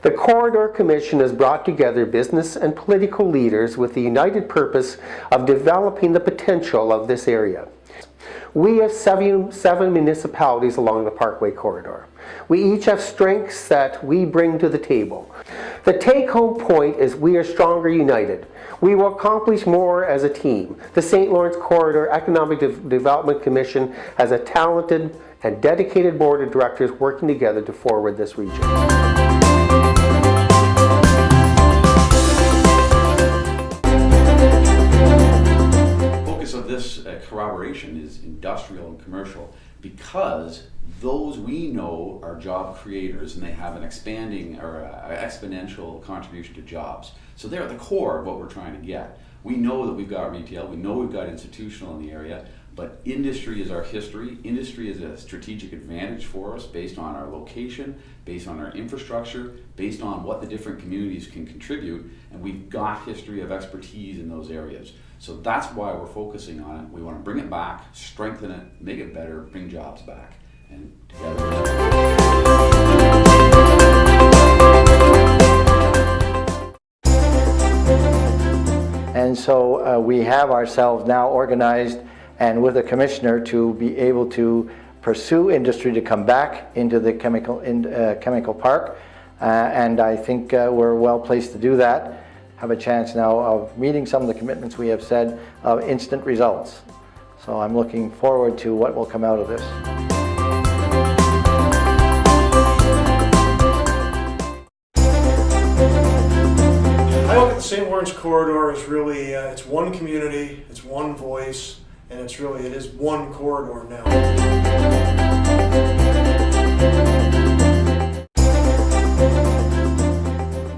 The Corridor Commission has brought together business and political leaders with the united purpose of developing the potential of this area. We have seven municipalities along the Parkway Corridor. We each have strengths that we bring to the table. The take-home point is we are stronger united. We will accomplish more as a team. The St. Lawrence Corridor Economic Development Commission has a talented and dedicated board of directors working together to forward this region. Of this corroboration is industrial and commercial, because those we know are job creators and they have an expanding or exponential contribution to jobs. So they're at the core of what we're trying to get. We know that we've got retail, we know we've got institutional in the area, but industry is our history. Industry is a strategic advantage for us based on our location, based on our infrastructure, based on what the different communities can contribute, and we've got history of expertise in those areas. So that's why we're focusing on it. We want to bring it back, strengthen it, make it better, bring jobs back, and together. And so we have ourselves now organized and with a commissioner to be able to pursue industry to come back into the chemical park. And I think we're well placed to do that. Have a chance now of meeting some of the commitments we have said of instant results. So I'm looking forward to what will come out of this. I look at the St. Lawrence Corridor as really, it's one community, it's one voice, and it is one corridor now.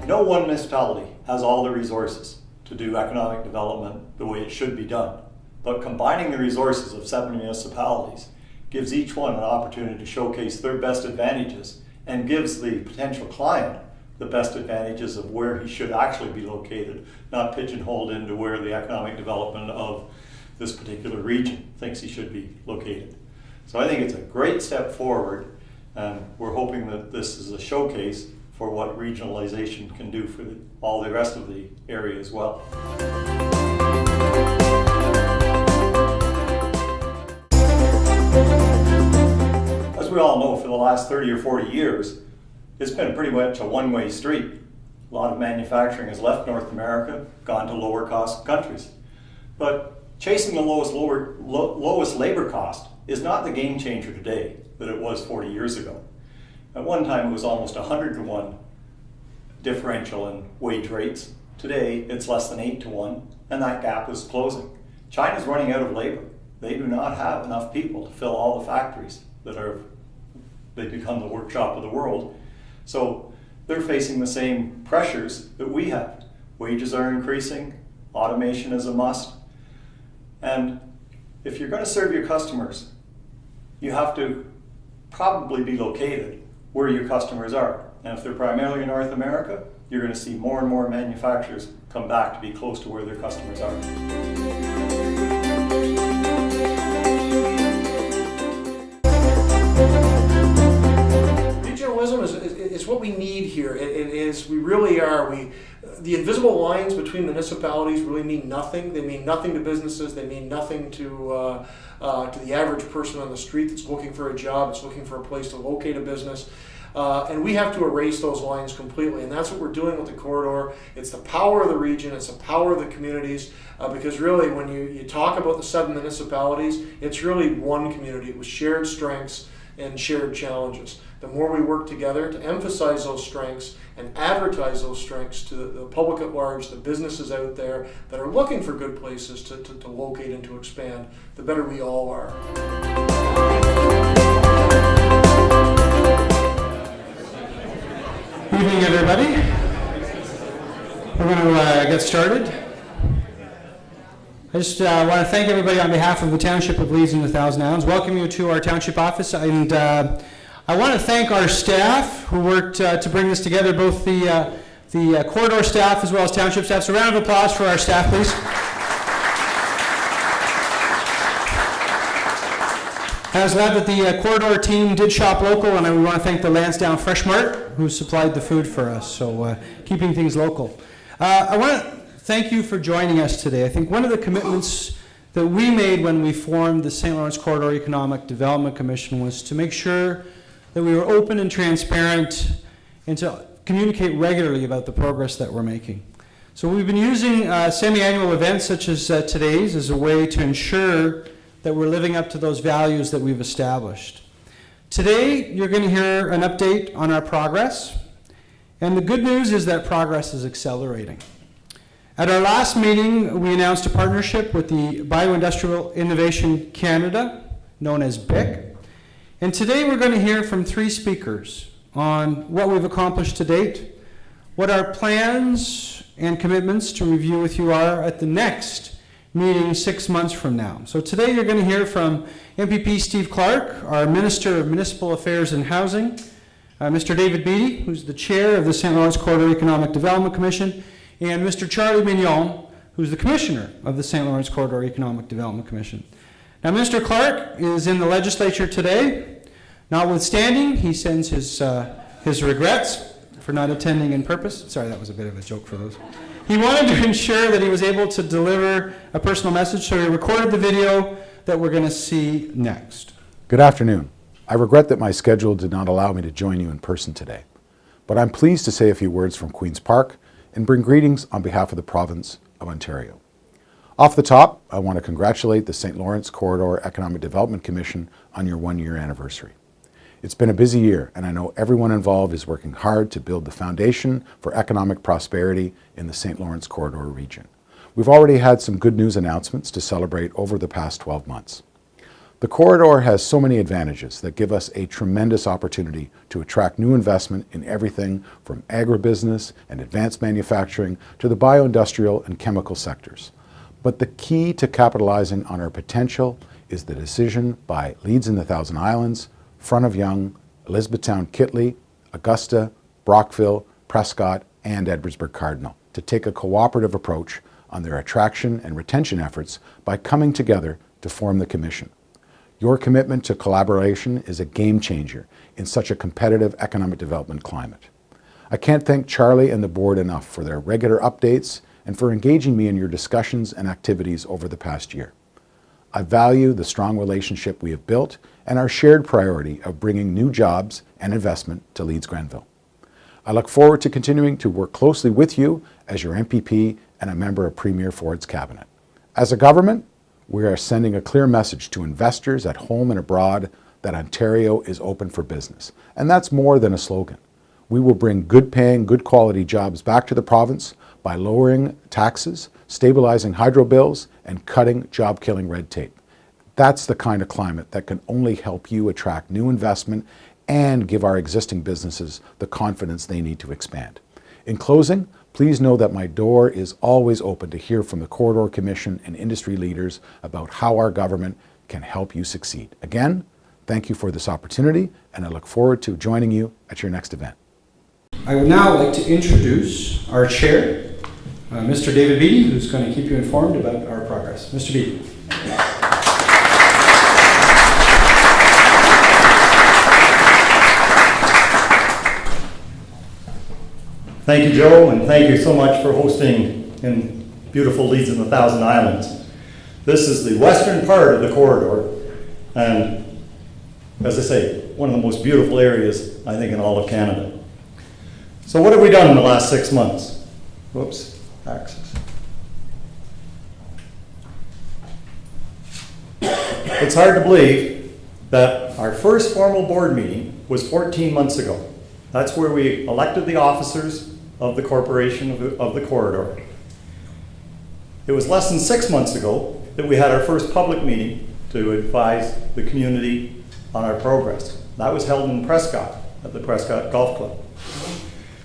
No one municipality has all the resources to do economic development the way it should be done. But combining the resources of 7 municipalities gives each one an opportunity to showcase their best advantages and gives the potential client the best advantages of where he should actually be located, not pigeonholed into where the economic development of this particular region thinks he should be located. So I think it's a great step forward, and we're hoping that this is a showcase for what regionalization can do for all the rest of the area as well. As we all know, for the last 30 or 40 years, it's been pretty much a one-way street. A lot of manufacturing has left North America, gone to lower cost countries. But chasing the lowest labor cost is not the game changer today that it was 40 years ago. At one time, it was almost 100-to-1 differential in wage rates. Today, it's less than 8-to-1, and that gap is closing. China's running out of labor. They do not have enough people to fill all the factories they've become the workshop of the world. So they're facing the same pressures that we have. Wages are increasing, automation is a must, and if you're going to serve your customers, you have to probably be located where your customers are. And if they're primarily in North America, you're going to see more and more manufacturers come back to be close to where their customers are. Regionalism is what we need here. We really are. The invisible lines between municipalities really mean nothing. They mean nothing to businesses. They mean nothing to the average person on the street that's looking for a job, that's looking for a place to locate a business. And we have to erase those lines completely, and that's what we're doing with the corridor. It's the power of the region, it's the power of the communities, because really when you talk about the 7 municipalities, it's really one community with shared strengths and shared challenges. The more we work together to emphasize those strengths and advertise those strengths to the public at large, the businesses out there that are looking for good places to locate and to expand, the better we all are. Evening, everybody. We're going to get started. I just want to thank everybody on behalf of the Township of Leeds and the Thousand Islands. Welcome you to our Township office, and I want to thank our staff who worked to bring this together, both the corridor staff as well as Township staff. So a round of applause for our staff, please. I was glad that the corridor team did shop local, and we want to thank the Lansdowne Fresh Mart, who supplied the food for us, so keeping things local. I want to thank you for joining us today. I think one of the commitments that we made when we formed the St. Lawrence Corridor Economic Development Commission was to make sure that we were open and transparent and to communicate regularly about the progress that we're making. So we've been using semi-annual events such as today's as a way to ensure that we're living up to those values that we've established. Today, you're going to hear an update on our progress, and the good news is that progress is accelerating. At our last meeting, we announced a partnership with the Bioindustrial Innovation Canada, known as BIC, and today we're going to hear from 3 speakers on what we've accomplished to date, what our plans and commitments to review with you are at the next meeting 6 months from now. So today you're going to hear from MPP Steve Clark, our Minister of Municipal Affairs and Housing, Mr. David Beattie, who's the Chair of the St. Lawrence Corridor Economic Development Commission, and Mr. Charlie Mignon, who's the Commissioner of the St. Lawrence Corridor Economic Development Commission. Now, Mr. Clark is in the legislature today. Notwithstanding, he sends his regrets for not attending in purpose. Sorry, that was a bit of a joke for those. He wanted to ensure that he was able to deliver a personal message, so he recorded the video that we're going to see next. Good afternoon. I regret that my schedule did not allow me to join you in person today, but I'm pleased to say a few words from Queen's Park and bring greetings on behalf of the province of Ontario. Off the top, I want to congratulate the St. Lawrence Corridor Economic Development Commission on your 1-year anniversary. It's been a busy year, and I know everyone involved is working hard to build the foundation for economic prosperity in the St. Lawrence Corridor region. We've already had some good news announcements to celebrate over the past 12 months. The corridor has so many advantages that give us a tremendous opportunity to attract new investment in everything from agribusiness and advanced manufacturing to the bioindustrial and chemical sectors. But the key to capitalizing on our potential is the decision by Leeds in the Thousand Islands, Front of Young, Elizabethtown Kittley, Augusta, Brockville, Prescott, and Edwardsburg Cardinal to take a cooperative approach on their attraction and retention efforts by coming together to form the Commission. Your commitment to collaboration is a game changer in such a competitive economic development climate. I can't thank Charlie and the board enough for their regular updates and for engaging me in your discussions and activities over the past year. I value the strong relationship we have built and our shared priority of bringing new jobs and investment to Leeds Grenville. I look forward to continuing to work closely with you as your MPP and a member of Premier Ford's cabinet. As a government, we are sending a clear message to investors at home and abroad that Ontario is open for business. And that's more than a slogan. We will bring good-paying, good-quality jobs back to the province by lowering taxes, stabilizing hydro bills, and cutting job-killing red tape. That's the kind of climate that can only help you attract new investment and give our existing businesses the confidence they need to expand. In closing, please know that my door is always open to hear from the Corridor Commission and industry leaders about how our government can help you succeed. Again, thank you for this opportunity, and I look forward to joining you at your next event. I would now like to introduce our chair, Mr. David Beattie, who's going to keep you informed about our progress. Mr. Beattie. Thank you, Joe, and thank you so much for hosting in beautiful Leeds in the Thousand Islands. This is the western part of the corridor, and as I say, one of the most beautiful areas, I think, in all of Canada. So what have we done in the last 6 months? Whoops, axis. It's hard to believe that our first formal board meeting was 14 months ago. That's where we elected the officers of the corporation of the corridor. It was less than 6 months ago that we had our first public meeting to advise the community on our progress. That was held in Prescott at the Prescott Golf Club.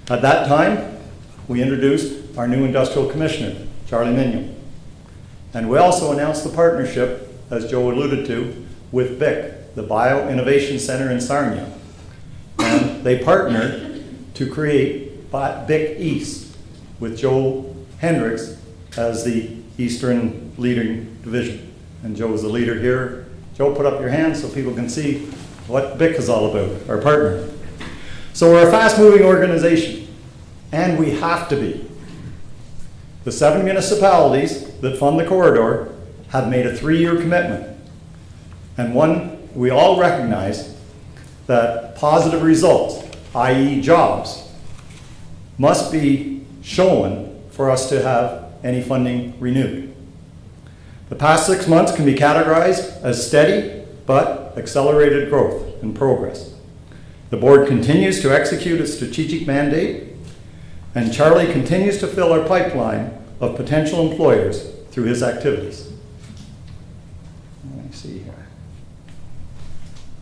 At that time, we introduced our new industrial commissioner, Charlie Mignon. And we also announced the partnership, as Joe alluded to, with BIC, the Bio Innovation Center in Sarnia. And they partnered to create BIC East with Joe Hendricks as the Eastern leading division. And Joe is the leader here Joe, put up your hand so people can see what BIC is all about, our partner. So we're a fast-moving organization, and we have to be. The 7 municipalities that fund the corridor have made a 3-year commitment. And one, we all recognize that positive results, i.e. jobs, must be shown for us to have any funding renewed. The past 6 months can be categorized as steady but accelerated growth and progress. The board continues to execute its strategic mandate, and Charlie continues to fill our pipeline of potential employers through his activities. Let me see here.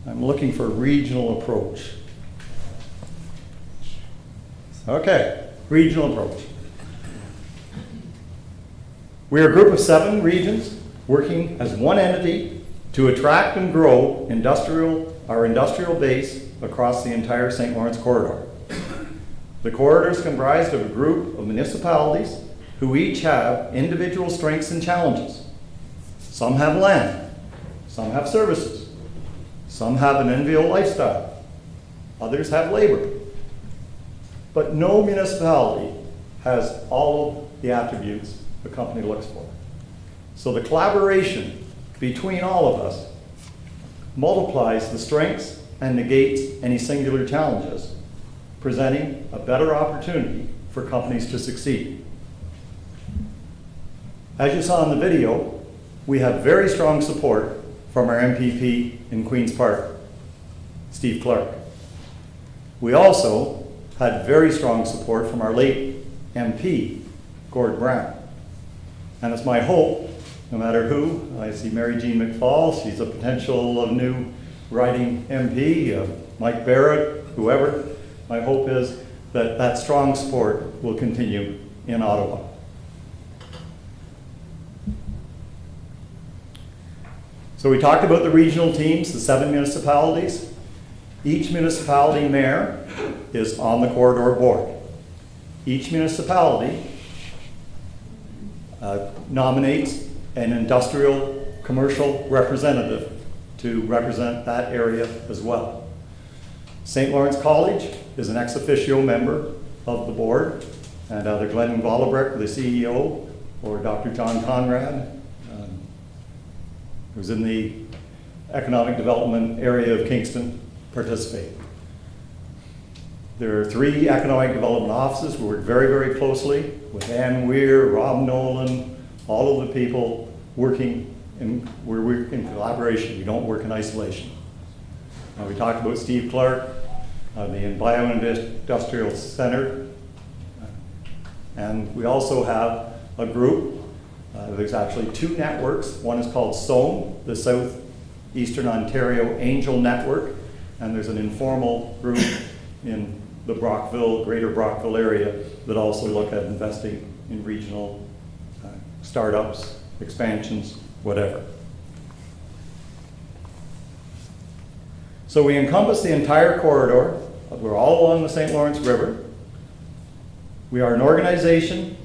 I'm looking for regional approach. Okay, regional approach. We are a group of 7 regions working as one entity to attract and grow our industrial base across the entire St. Lawrence corridor. The corridor is comprised of a group of municipalities who each have individual strengths and challenges. Some have land, some have services, some have an enviable lifestyle, others have labor. But no municipality has all of the attributes the company looks for. So the collaboration between all of us multiplies the strengths and negates any singular challenges, presenting a better opportunity for companies to succeed. As you saw in the video, we have very strong support from our MPP in Queen's Park, Steve Clark. We also had very strong support from our late MP, Gord Brown. And it's my hope, no matter who, I see Mary Jean McFall, she's a potential new riding MP, Mike Barrett, whoever. My hope is that that strong support will continue in Ottawa. So we talked about the regional teams, the 7 municipalities. Each municipality mayor is on the corridor board. Each municipality nominates an industrial commercial representative to represent that area as well. St. Lawrence College is an ex officio member of the board, and either Glenn Vollebrecht, the CEO, or Dr. John Conrad, who's in the economic development area of Kingston, participate. There are 3 economic development offices. We work very, very closely with Ann Weir, Rob Nolan, all of the people working we're working in collaboration. We don't work in isolation. We talked about Steve Clark, the Bioindustrial Center, and we also have a group. There's actually 2 networks. One is called SOAM, the Southeastern Ontario Angel Network, and there's an informal group in the greater Brockville area that also look at investing in regional startups, expansions, whatever. So we encompass the entire corridor. We're all along the St. Lawrence River. We are an organization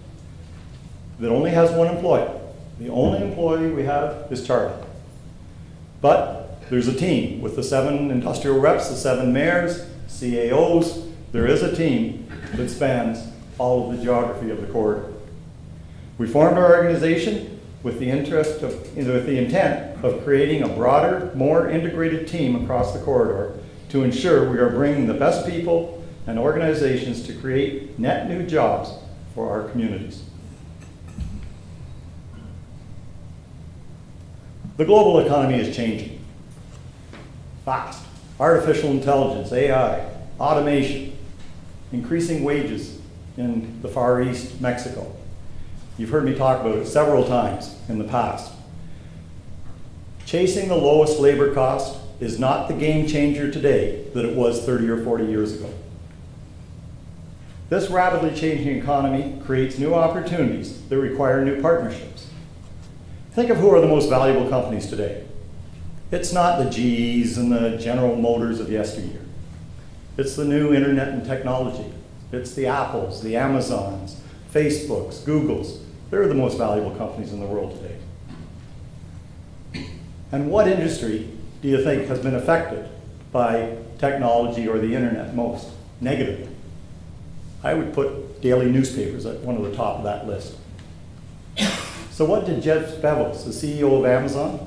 that only has 1 employee. The only employee we have is Charlie. But there's a team with the 7 industrial reps, the 7 mayors, CAOs. There is a team that spans all of the geography of the corridor. We formed our organization with the intent of creating a broader, more integrated team across the corridor to ensure we are bringing the best people and organizations to create net new jobs for our communities. The global economy is changing fast. Artificial intelligence, AI, automation, increasing wages in the Far East, Mexico. You've heard me talk about it several times in the past. Chasing the lowest labor cost is not the game changer today that it was 30 or 40 years ago. This rapidly changing economy creates new opportunities that require new partnerships. Think of who are the most valuable companies today. It's not the GEs and the General Motors of yesteryear. It's the new internet and technology. It's the Apples, the Amazons, Facebooks, Googles. They're the most valuable companies in the world today. And what industry do you think has been affected by technology or the internet most negatively? I would put daily newspapers at one of the top of that list. So what did Jeff Bezos, the CEO of Amazon,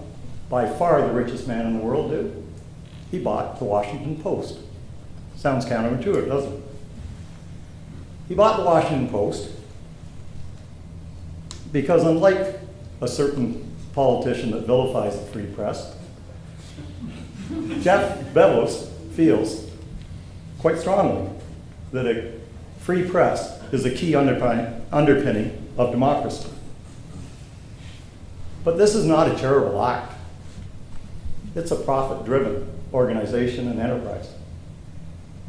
by far the richest man in the world, do? He bought the Washington Post. Sounds counterintuitive, doesn't it? He bought the Washington Post because, unlike a certain politician that vilifies the free press, Jeff Bezos feels quite strongly that a free press is a key underpinning of democracy. But this is not a charitable act. It's a profit-driven organization and enterprise.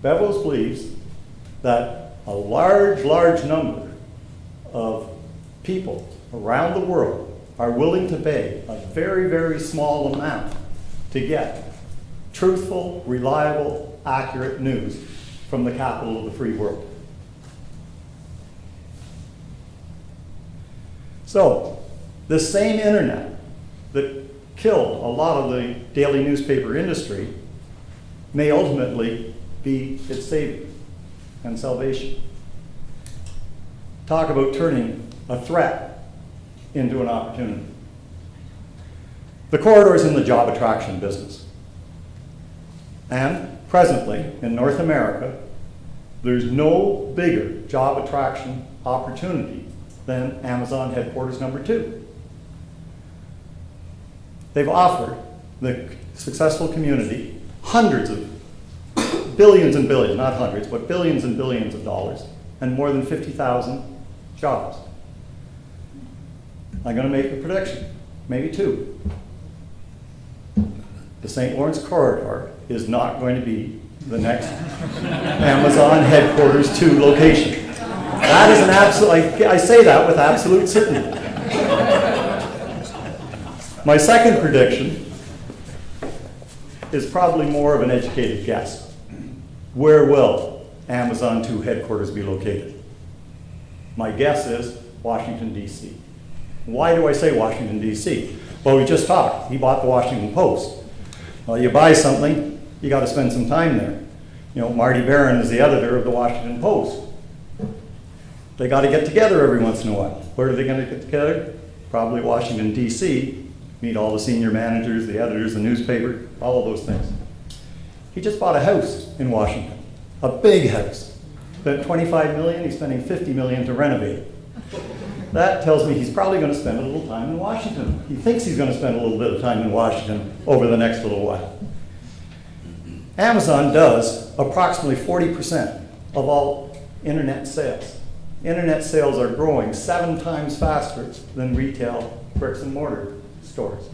Bezos believes that a large number of people around the world are willing to pay a very small amount to get truthful, reliable, accurate news from the capital of the free world. So, this same internet that killed a lot of the daily newspaper industry may ultimately be its savior and salvation. Talk about turning a threat into an opportunity. The corridor is in the job attraction business. And presently, in North America, there's no bigger job attraction opportunity than Amazon headquarters number 2. They've offered the successful community hundreds of billions and billions, not hundreds, but billions and billions of dollars, and more than 50,000 jobs. I'm going to make a prediction, maybe 2. The St. Lawrence Corridor is not going to be the next Amazon headquarters 2 location. That is an absolute, I say that with absolute certainty. My second prediction is probably more of an educated guess. Where will Amazon 2 headquarters be located? My guess is Washington, D.C. Why do I say Washington, D.C.? Well, we just talked. He bought the Washington Post. Well, you buy something, you got to spend some time there. You know, Marty Barron is the editor of the Washington Post. They got to get together every once in a while. Where are they going to get together? Probably Washington, D.C., meet all the senior managers, the editors, the newspaper, all of those things. He just bought a house in Washington, a big house. Spent $25 million, he's spending $50 million to renovate it. That tells me he's probably going to spend a little time in Washington. He thinks he's going to spend a little bit of time in Washington over the next little while. Amazon does approximately 40% of all internet sales. Internet sales are growing 7 times faster than retail bricks and mortar stores.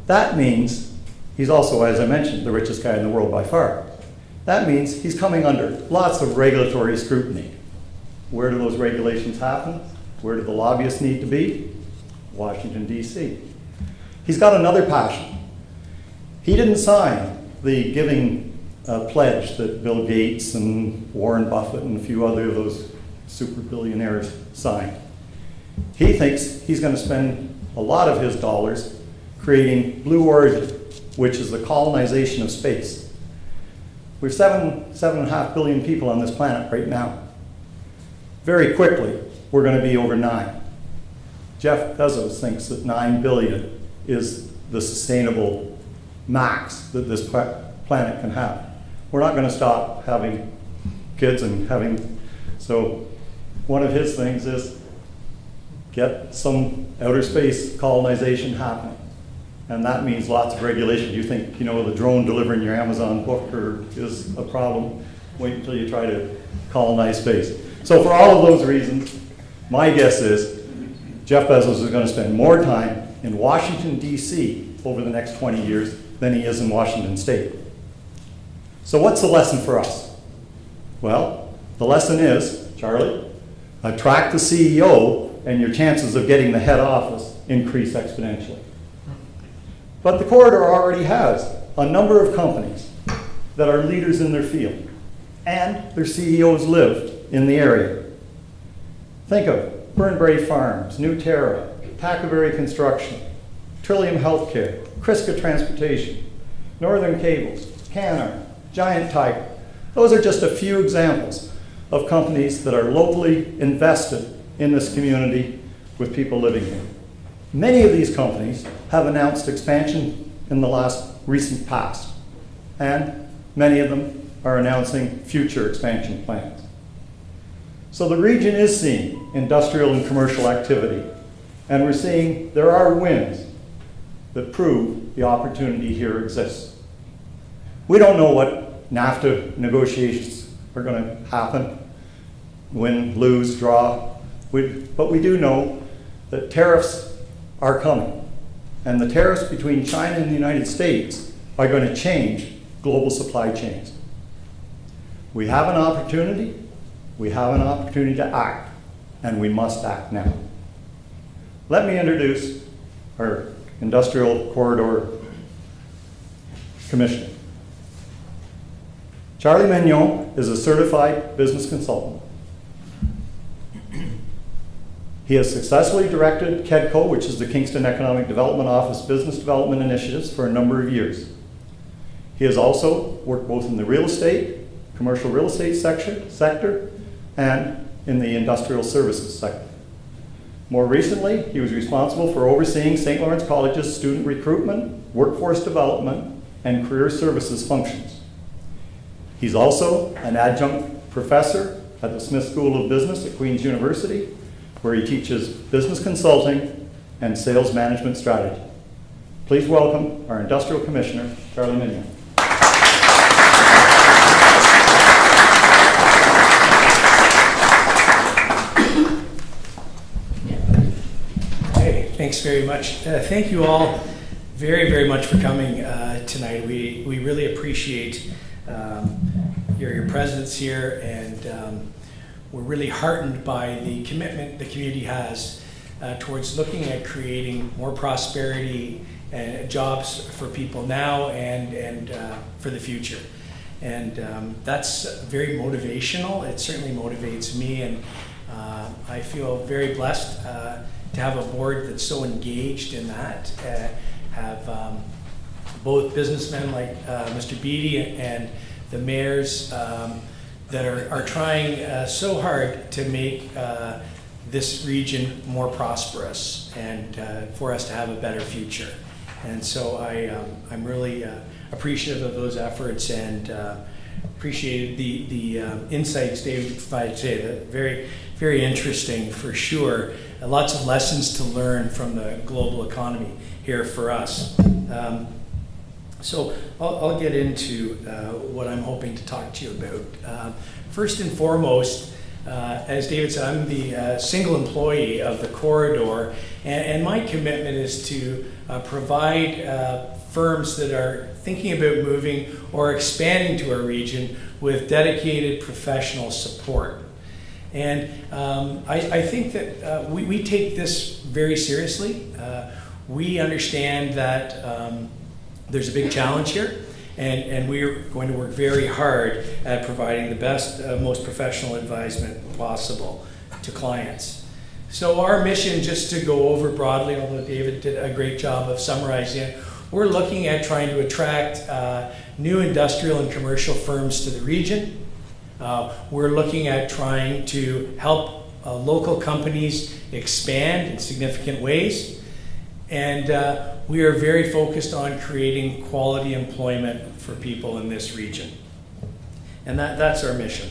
That means he's also, as I mentioned, the richest guy in the world by far. That means he's coming under lots of regulatory scrutiny. Where do those regulations happen? Where do the lobbyists need to be? Washington, D.C. He's got another passion. He didn't sign the giving pledge that Bill Gates and Warren Buffett and a few other of those super billionaires signed. He thinks he's going to spend a lot of his dollars creating Blue Origin, which is the colonization of space. We're 7.5 billion people on this planet right now. Very quickly, we're going to be over 9. Jeff Bezos thinks that 9 billion is the sustainable max that this planet can have. We're not going to stop having kids and having, so one of his things is get some outer space colonization happening. And that means lots of regulation. You think, you know, the drone delivering your Amazon book is a problem. Wait until you try to colonize space. So for all of those reasons, my guess is Jeff Bezos is going to spend more time in Washington, D.C. over the next 20 years than he is in Washington State. So what's the lesson for us? Well, the lesson is, Charlie, attract the CEO and your chances of getting the head office increase exponentially. But the corridor already has a number of companies that are leaders in their field, and their CEOs live in the area. Think of Burnbrae Farms, Newterra, Tackleberry Construction, Trillium Healthcare, Kriska Transportation, Northern Cables, Canard, Giant Tiger. Those are just a few examples of companies that are locally invested in this community with people living here. Many of these companies have announced expansion in the recent past, and many of them are announcing future expansion plans. So the region is seeing industrial and commercial activity, and we're seeing there are wins that prove the opportunity here exists. We don't know what NAFTA negotiations are going to happen, win, lose, draw, but we do know that tariffs are coming, and the tariffs between China and the United States are going to change global supply chains. We have an opportunity to act, and we must act now. Let me introduce our Industrial Corridor Commissioner. Charlie Mignon is a certified business consultant. He has successfully directed KEDCO, which is the Kingston Economic Development Office business development initiatives, for a number of years. He has also worked both in the real estate, commercial real estate sector, and in the industrial services sector. More recently, he was responsible for overseeing St. Lawrence College's student recruitment, workforce development, and career services functions. He's also an adjunct professor at the Smith School of Business at Queen's University, where he teaches business consulting and sales management strategy. Please welcome our Industrial Commissioner, Charlie Mignon. Hey, thanks very much. Thank you all very, very much for coming tonight. We really appreciate your presence here, and we're really heartened by the commitment the community has towards looking at creating more prosperity and jobs for people now and for the future. And that's very motivational. It certainly motivates me, and I feel very blessed to have a board that's so engaged in that, have both businessmen like Mr. Beattie and the mayors that are trying so hard to make this region more prosperous and for us to have a better future. And so I'm really appreciative of those efforts, and appreciated the insights David provided today. That very, very interesting for sure. Lots of lessons to learn from the global economy here for us. So I'll get into what I'm hoping to talk to you about. First and foremost, as David said, I'm the single employee of the corridor, and my commitment is to provide firms that are thinking about moving or expanding to our region with dedicated professional support. And I think that we take this very seriously. We understand that there's a big challenge here, and we're going to work very hard at providing the best, most professional advisement possible to clients. So our mission, just to go over broadly, although David did a great job of summarizing it, we're looking at trying to attract new industrial and commercial firms to the region. We're looking at trying to help local companies expand in significant ways. And we are very focused on creating quality employment for people in this region. And that's our mission.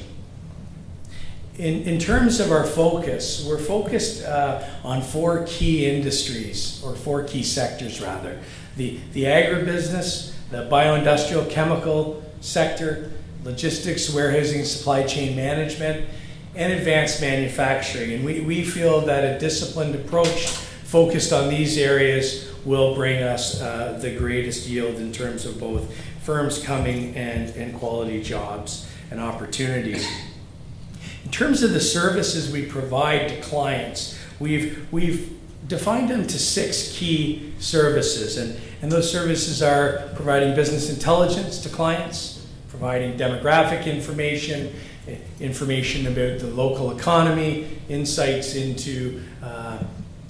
In terms of our focus, we're focused on four key industries, or four key sectors rather. The agribusiness, the bioindustrial chemical sector, logistics, warehousing, supply chain management, and advanced manufacturing. And we feel that a disciplined approach focused on these areas will bring us the greatest yield in terms of both firms coming and quality jobs and opportunities. In terms of the services we provide to clients, we've defined them to 6 key services, and those services are providing business intelligence to clients, providing demographic information, information about the local economy, insights into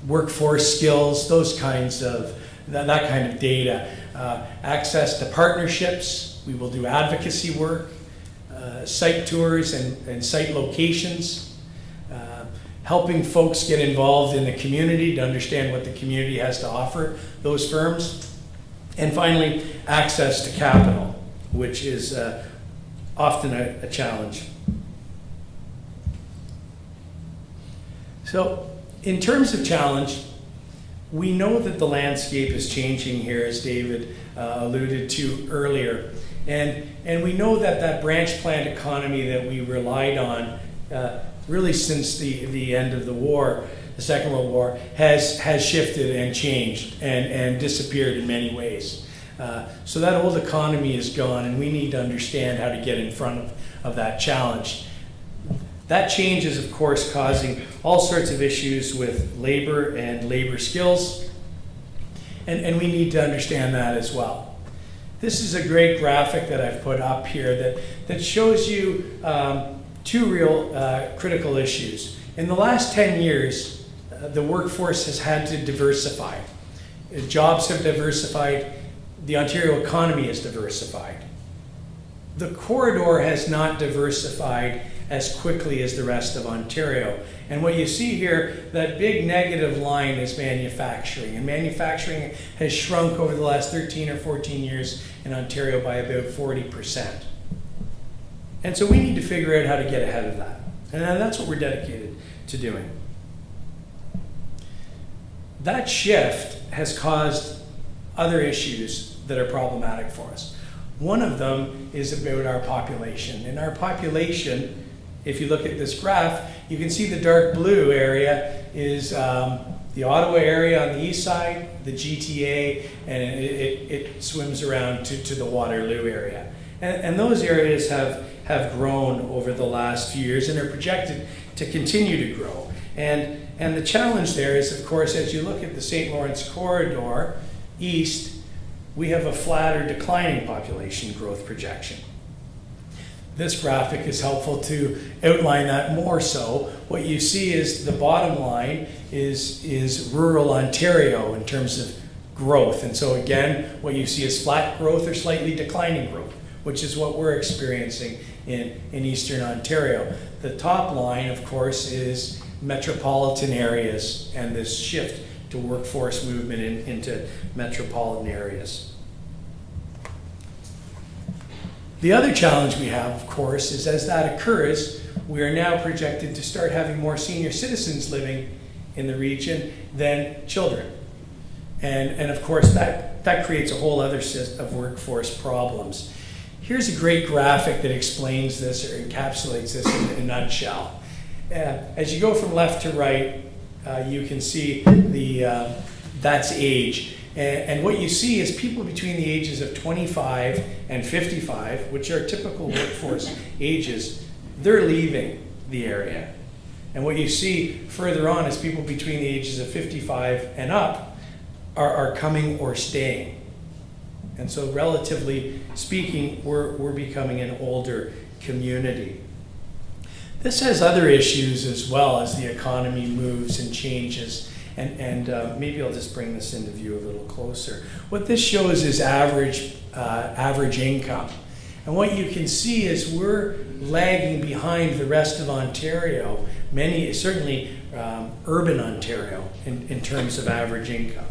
workforce skills, those kinds of that kind of data. Access to partnerships, we will do advocacy work, site tours and site locations, helping folks get involved in the community to understand what the community has to offer those firms. And finally, access to capital, which is often a challenge. So in terms of challenge, we know that the landscape is changing here, as David alluded to earlier. And we know that that branch plant economy that we relied on really since the end of the war, the Second World War, has shifted and changed and disappeared in many ways. So that old economy is gone, and we need to understand how to get in front of that challenge. That change is, of course, causing all sorts of issues with labor and labor skills, and we need to understand that as well. This is a great graphic that I've put up here that shows you two real critical issues. In the last 10 years, the workforce has had to diversify. Jobs have diversified. The Ontario economy is diversified. The corridor has not diversified as quickly as the rest of Ontario. And what you see here, that big negative line is manufacturing. And manufacturing has shrunk over the last 13 or 14 years in Ontario by about 40%. And so we need to figure out how to get ahead of that. And that's what we're dedicated to doing. That shift has caused other issues that are problematic for us. One of them is about our population. And our population, if you look at this graph, you can see the dark blue area is the Ottawa area on the east side, the GTA, and it swims around to the Waterloo area. And those areas have grown over the last few years and are projected to continue to grow. And the challenge there is, of course, as you look at the St. Lawrence corridor east, we have a flat or declining population growth projection. This graphic is helpful to outline that more so. What you see is the bottom line is rural Ontario in terms of growth. And so again, what you see is flat growth or slightly declining growth, which is what we're experiencing in Eastern Ontario. The top line, of course, is metropolitan areas and this shift to workforce movement into metropolitan areas. The other challenge we have, of course, is as that occurs, we are now projected to start having more senior citizens living in the region than children. And of course, that creates a whole other set of workforce problems. Here's a great graphic that explains this or encapsulates this in a nutshell. As you go from left to right, you can see that's age. And what you see is people between the ages of 25 and 55, which are typical workforce ages, they're leaving the area. And what you see further on is people between the ages of 55 and up are coming or staying. And so relatively speaking, we're becoming an older community. This has other issues as well as the economy moves and changes. And maybe I'll just bring this into view a little closer. What this shows is average income. And what you can see is we're lagging behind the rest of Ontario, certainly urban Ontario, in terms of average income.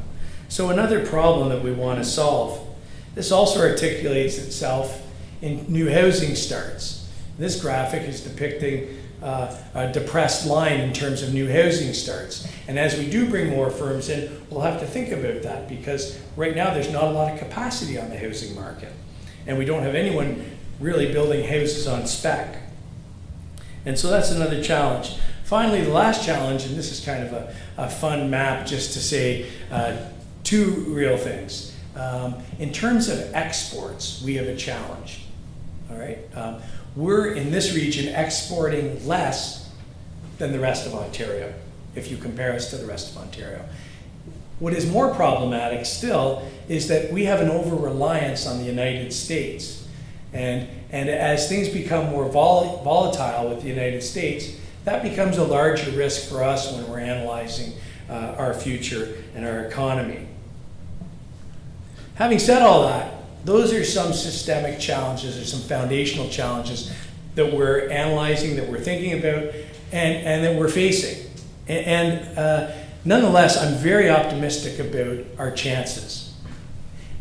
So another problem that we want to solve, this also articulates itself in new housing starts. This graphic is depicting a depressed line in terms of new housing starts. And as we do bring more firms in, we'll have to think about that because right now there's not a lot of capacity on the housing market. And we don't have anyone really building houses on spec. And so that's another challenge. Finally, the last challenge, and this is kind of a fun map just to say two real things. In terms of exports, we have a challenge. All right. We're in this region exporting less than the rest of Ontario, if you compare us to the rest of Ontario. What is more problematic still is that we have an over-reliance on the United States. And as things become more volatile with the United States, that becomes a larger risk for us when we're analyzing our future and our economy. Having said all that, those are some systemic challenges or some foundational challenges that we're analyzing, that we're thinking about, and that we're facing. And nonetheless, I'm very optimistic about our chances.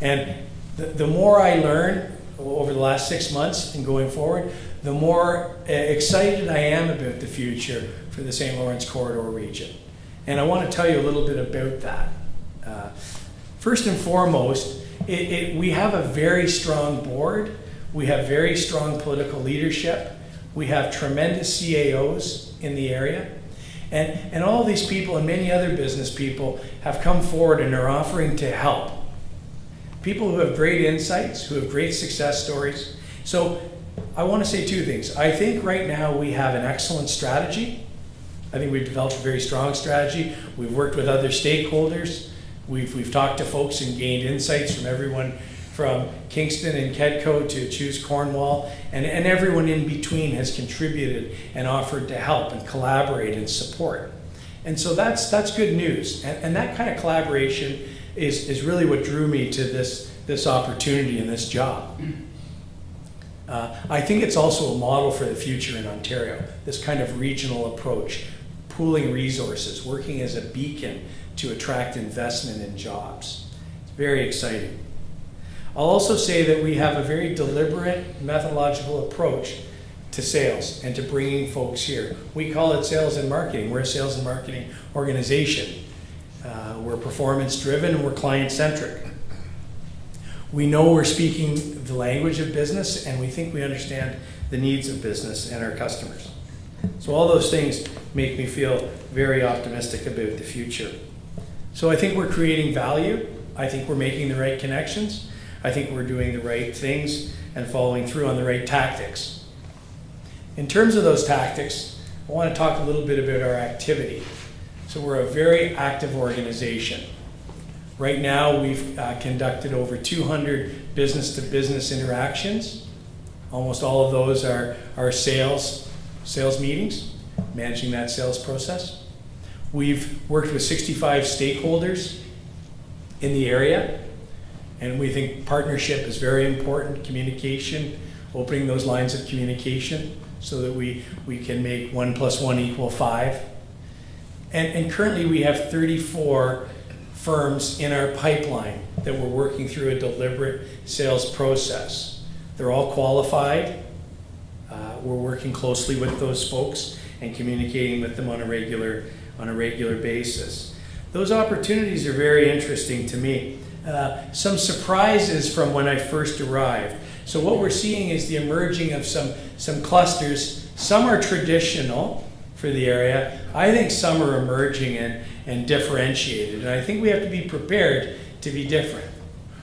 And the more I learn over the last 6 months and going forward, the more excited I am about the future for the St. Lawrence Corridor region. And I want to tell you a little bit about that. First and foremost, we have a very strong board. We have very strong political leadership. We have tremendous CAOs in the area. And all these people and many other business people have come forward and are offering to help. People who have great insights, who have great success stories. So I want to say two things. I think right now we have an excellent strategy. I think we've developed a very strong strategy. We've worked with other stakeholders. We've talked to folks and gained insights from everyone from Kingston and Kedco to Choose Cornwall, and everyone in between has contributed and offered to help and collaborate and support. And so that's good news. And that kind of collaboration is really what drew me to this opportunity and this job. I think it's also a model for the future in Ontario, this kind of regional approach, pooling resources, working as a beacon to attract investment and jobs. It's very exciting. I'll also say that we have a very deliberate methodological approach to sales and to bringing folks here. We call it sales and marketing. We're a sales and marketing organization. We're performance driven and we're client centric. We know we're speaking the language of business and we think we understand the needs of business and our customers. So all those things make me feel very optimistic about the future. So I think we're creating value. I think we're making the right connections. I think we're doing the right things and following through on the right tactics. In terms of those tactics, I want to talk a little bit about our activity. So we're a very active organization. Right now, we've conducted over 200 business-to-business interactions. Almost all of those are sales meetings, managing that sales process. We've worked with 65 stakeholders in the area, and we think partnership is very important, communication, opening those lines of communication so that we can make 1 + 1 = 5. And currently we have 34 firms in our pipeline that we're working through a deliberate sales process. They're all qualified. We're working closely with those folks and communicating with them on a regular basis. Those opportunities are very interesting to me. Some surprises from when I first arrived. So what we're seeing is the emerging of some clusters. Some are traditional for the area. I think some are emerging and differentiated. And I think we have to be prepared to be different.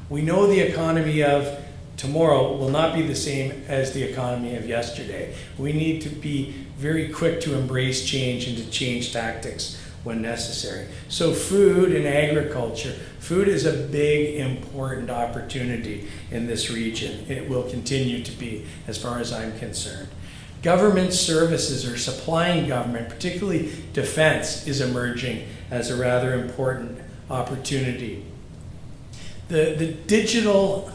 We know the economy of tomorrow will not be the same as the economy of yesterday. We need to be very quick to embrace change and to change tactics when necessary. So food and agriculture. Food is a big, important opportunity in this region. It will continue to be, as far as I'm concerned. Government services or supplying government, particularly defense, is emerging as a rather important opportunity. The digital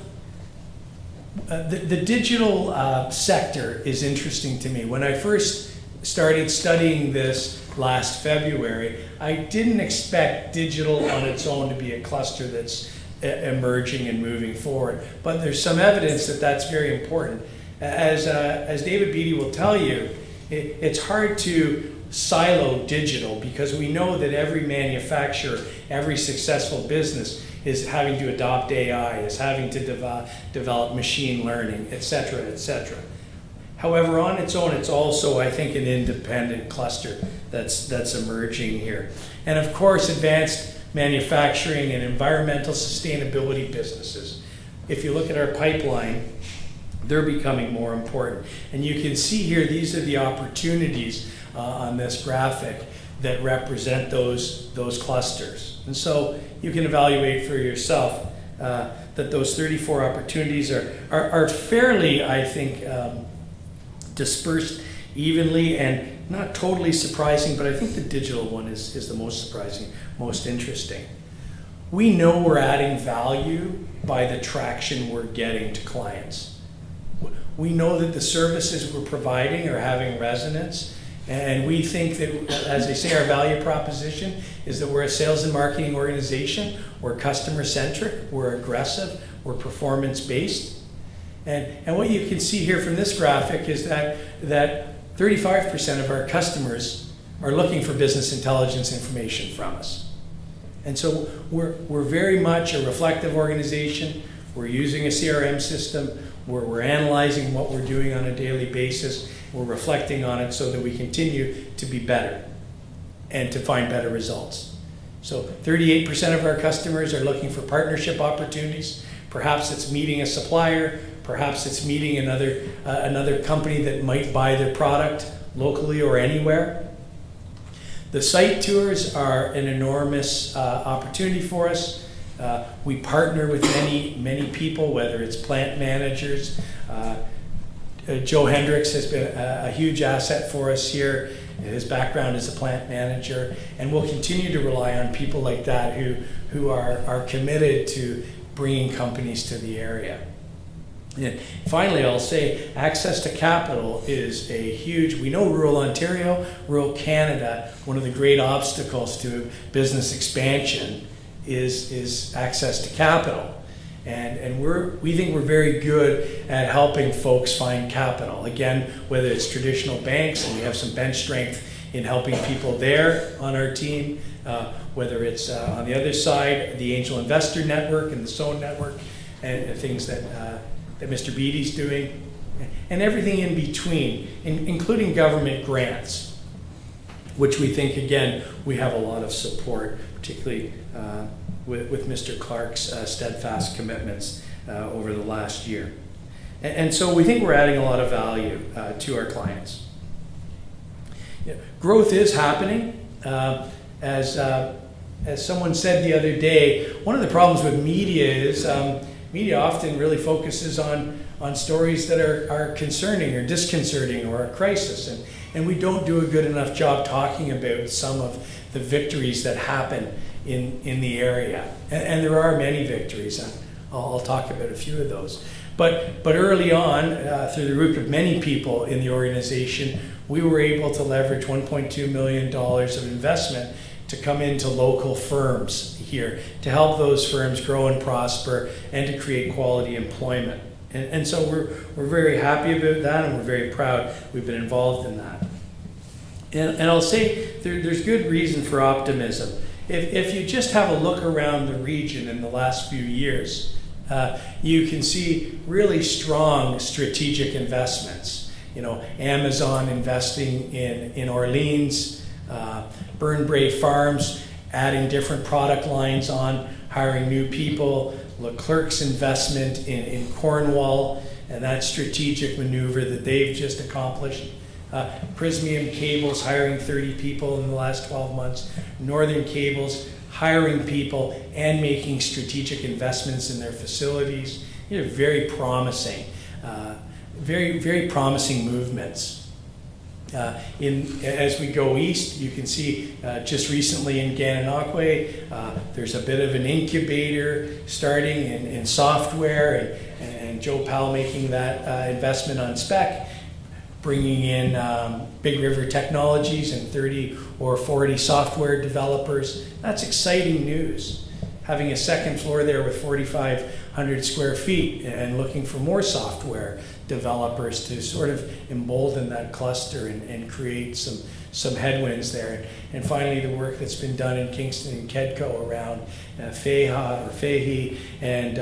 sector is interesting to me. When I first started studying this last February, I didn't expect digital on its own to be a cluster that's emerging and moving forward. But there's some evidence that that's very important. As David Beattie will tell you, it's hard to silo digital because we know that every manufacturer, every successful business is having to adopt AI, is having to develop machine learning, et cetera, et cetera. However, on its own, it's also, I think, an independent cluster that's emerging here. And of course, advanced manufacturing and environmental sustainability businesses. If you look at our pipeline, they're becoming more important. And you can see here, these are the opportunities on this graphic that represent those clusters. And so you can evaluate for yourself that those 34 opportunities are fairly, I think, dispersed evenly and not totally surprising, but I think the digital one is the most surprising, most interesting. we know we're adding value by the traction we're getting to clients. We know that the services we're providing are having resonance, and we think that, as they say, our value proposition is that we're a sales and marketing organization, we're customer-centric, we're aggressive, we're performance-based. And what you can see here from this graphic is that 35% of our customers are looking for business intelligence information from us. And so we're very much a reflective organization. We're using a CRM system. We're analyzing what we're doing on a daily basis. We're reflecting on it so that we continue to be better and to find better results. So 38% of our customers are looking for partnership opportunities. Perhaps it's meeting a supplier. Perhaps it's meeting another company that might buy their product locally or anywhere. The site tours are an enormous opportunity for us. We partner with many people, whether it's plant managers. Joe Hendricks has been a huge asset for us here. His background as a plant manager, and we'll continue to rely on people like that who are committed to bringing companies to the area. And finally, I'll say access to capital is a huge, we know rural Ontario, rural Canada, one of the great obstacles to business expansion is access to capital. And we think we're very good at helping folks find capital. Again, whether it's traditional banks, and we have some bench strength in helping people there on our team, whether it's on the other side, the Angel Investor Network and the SOAN Network, and things that Mr. Beatty's doing, and everything in between, including government grants, which we think, again, we have a lot of support, particularly with Mr. Clark's steadfast commitments over the last year. And so we think we're adding a lot of value to our clients. Growth is happening. As someone said the other day, one of the problems with media is media often really focuses on stories that are concerning or disconcerting or a crisis. And we don't do a good enough job talking about some of the victories that happen in the area. And there are many victories. I'll talk about a few of those. But early on, through the group of many people in the organization, we were able to leverage $1.2 million of investment to come into local firms here, to help those firms grow and prosper and to create quality employment. And so we're very happy about that, and we're very proud we've been involved in that. And I'll say there's good reason for optimism. If you just have a look around the region in the last few years, you can see really strong strategic investments. Amazon investing in Orleans, Burnbrae Farms adding different product lines on, hiring new people, Leclerc's investment in Cornwall, and that strategic maneuver that they've just accomplished. Prismium Cables hiring 30 people in the last 12 months. Northern Cables hiring people and making strategic investments in their facilities. Very promising, very promising movements. As we go east, you can see just recently in Gananoque, there's a bit of an incubator starting in software, and Joe Powell making that investment on spec, bringing in Big River Technologies and 30 or 40 software developers. That's exciting news. Having a second floor there with 4,500 square feet and looking for more software developers to sort of embolden that cluster and create some headwinds there. And finally, the work that's been done in Kingston and Kedco around Fahey and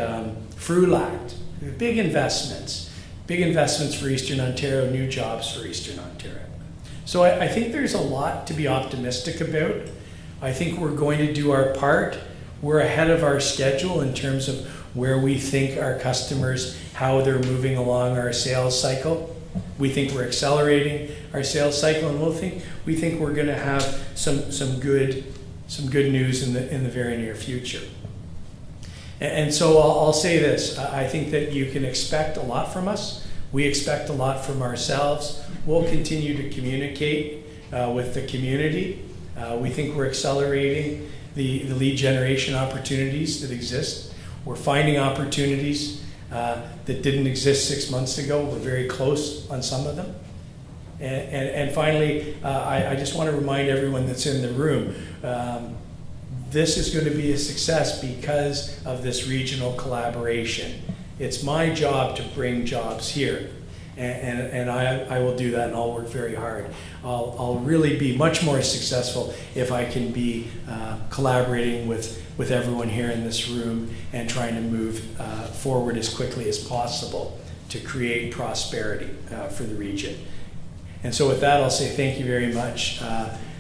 Frulact. Big investments for Eastern Ontario, new jobs for Eastern Ontario. So I think there's a lot to be optimistic about. I think we're going to do our part. We're ahead of our schedule in terms of where we think our customers, how they're moving along our sales cycle. We think we're accelerating our sales cycle, and we think we're going to have some good news in the very near future. And so I'll say this, I think that you can expect a lot from us. We expect a lot from ourselves. We'll continue to communicate with the community. We think we're accelerating. the lead generation opportunities that exist. We're finding opportunities that didn't exist 6 months ago. We're very close on some of them. And finally, I just want to remind everyone that's in the room, this is going to be a success because of this regional collaboration. It's my job to bring jobs here, and I will do that, and I'll work very hard. I'll really be much more successful if I can be collaborating with everyone here in this room and trying to move forward as quickly as possible to create prosperity for the region. And so with that, I'll say thank you very much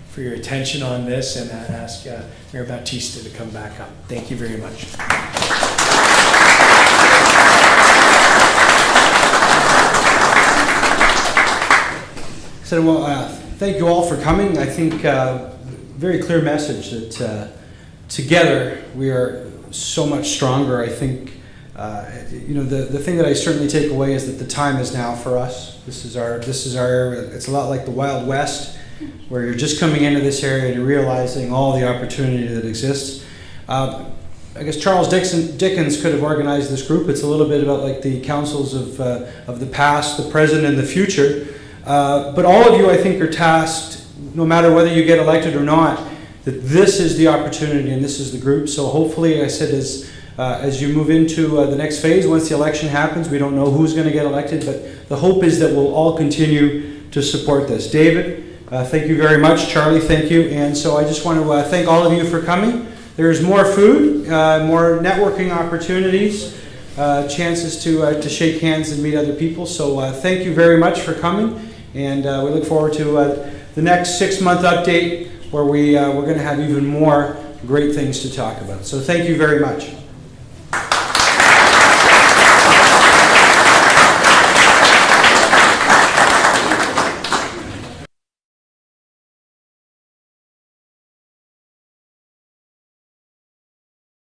for your attention on this, and ask Mayor Bautista to come back up. Thank you very much. So, well, thank you all for coming. I think very clear message that together we are so much stronger. I think the thing that I certainly take away is that the time is now for us. This is our area. It's a lot like the Wild West, where you're just coming into this area and realizing all the opportunity that exists. I guess Charles Dickens could have organized this group. It's a little bit about like the councils of the past, the present, and the future. But all of you, I think, are tasked, no matter whether you get elected or not, that this is the opportunity and this is the group. So hopefully, I said, as you move into the next phase, once the election happens, we don't know who's going to get elected, but the hope is that we'll all continue to support this. David, thank you very much. Charlie, thank you. And so I just want to thank all of you for coming. There's more food, more networking opportunities, chances to shake hands and meet other people. So thank you very much for coming. And we look forward to the next 6-month update, where we're going to have even more great things to talk about. So thank you very much.